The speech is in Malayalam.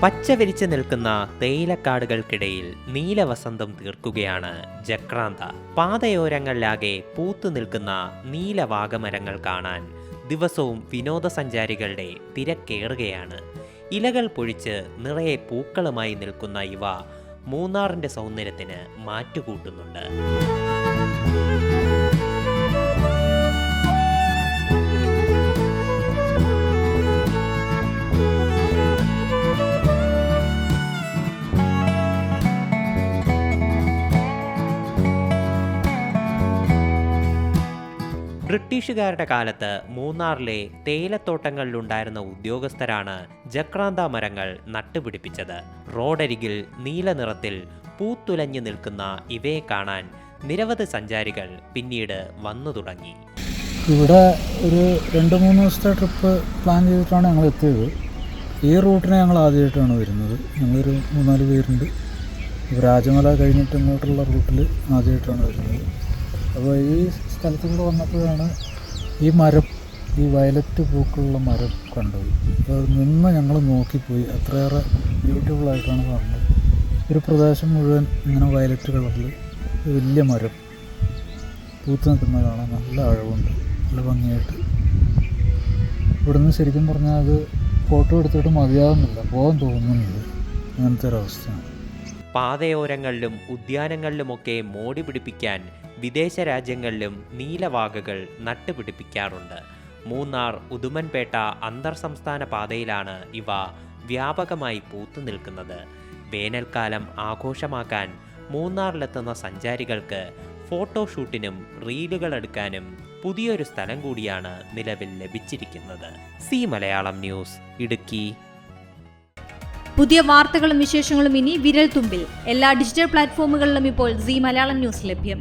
പച്ചവിരിച്ച് നിൽക്കുന്ന തേയിലക്കാടുകൾക്കിടയിൽ നീലവസന്തം തീർക്കുകയാണ് ജക്രാന്ത. പാതയോരങ്ങളിലാകെ പൂത്തു നിൽക്കുന്ന നീലവാഗമരങ്ങൾ കാണാൻ ദിവസവും വിനോദസഞ്ചാരികളുടെ തിരക്കേറുകയാണ്. ഇലകൾ പൊഴിച്ച് നിറയെ പൂക്കളുമായി നിൽക്കുന്ന ഇവ മൂന്നാറിൻ്റെ സൗന്ദര്യത്തിന് മാറ്റുകൂട്ടുന്നുണ്ട്. ബ്രിട്ടീഷുകാരുടെ കാലത്ത് മൂന്നാറിലെ തേയിലത്തോട്ടങ്ങളിലുണ്ടായിരുന്ന ഉദ്യോഗസ്ഥരാണ് ജക്രാന്ത മരങ്ങൾ നട്ടുപിടിപ്പിച്ചത്. റോഡരികിൽ നീല നിറത്തിൽ പൂത്തുലഞ്ഞു നിൽക്കുന്ന ഇവയെ കാണാൻ നിരവധി സഞ്ചാരികൾ പിന്നീട് വന്നു തുടങ്ങി. ഇവിടെ ഒരു 2-3 ദിവസത്തെ ട്രിപ്പ് പ്ലാൻ ചെയ്തിട്ടാണ് ഞങ്ങൾ എത്തിയത്. ഈ റൂട്ടിന് ഞങ്ങൾ ആദ്യമായിട്ടാണ് വരുന്നത്. ഞങ്ങളൊരു 3-4 പേരുണ്ട്. രാജമല കഴിഞ്ഞിട്ട് ഇങ്ങോട്ടുള്ള റൂട്ടിൽ ആദ്യമായിട്ടാണ് വരുന്നത്. അപ്പോൾ ഈ സ്ഥലത്ത് കൂടെ വന്നപ്പോഴാണ് ഈ മരം, ഈ വയലറ്റ് പൂക്കളുള്ള മരം കണ്ടത്. അപ്പോൾ നിന്ന് ഞങ്ങൾ നോക്കിപ്പോയി. അത്രയേറെ ബ്യൂട്ടിഫുള്ളായിട്ടാണ് കാണുന്നത്. ഒരു പ്രദേശം മുഴുവൻ ഇങ്ങനെ വയലറ്റ് കളറിൽ വലിയ മരം പൂത്ത് നിൽക്കുന്നത് കാണാൻ നല്ല അഴവുണ്ട്, നല്ല ഭംഗിയായിട്ട്. ഇവിടുന്ന് ശരിക്കും പറഞ്ഞാൽ അത് ഫോട്ടോ എടുത്തിട്ട് മതിയാവുന്നില്ല, പോകാൻ തോന്നുന്നില്ല, അങ്ങനത്തെ ഒരവസ്ഥയാണ്. പാതയോരങ്ങളിലും ഉദ്യാനങ്ങളിലുമൊക്കെ മോടി പിടിപ്പിക്കാൻ വിദേശ രാജ്യങ്ങളിലും നീലവാഗകൾ നട്ടുപിടിപ്പിക്കാറുണ്ട്. മൂന്നാർ ഉദുമൻപേട്ട അന്തർ സംസ്ഥാന പാതയിലാണ് ഇവ വ്യാപകമായി പൂത്തു നിൽക്കുന്നത്. വേനൽക്കാലം ആഘോഷമാക്കാൻ മൂന്നാറിലെത്തുന്ന സഞ്ചാരികൾക്ക് ഫോട്ടോഷൂട്ടിനും റീലുകൾ എടുക്കാനും പുതിയൊരു സ്ഥലം കൂടിയാണ് നിലവിൽ ലഭിച്ചിരിക്കുന്നത്. C Malayalam news, Idukki. പുതിയ വാർത്തകളും വിശേഷങ്ങളും ഇനി വിരൽ തുമ്പിൽ. എല്ലാ ഡിജിറ്റൽ പ്ലാറ്റ്ഫോമുകളിലും ഇപ്പോൾ സി മലയാളം ന്യൂസ് ലഭ്യം.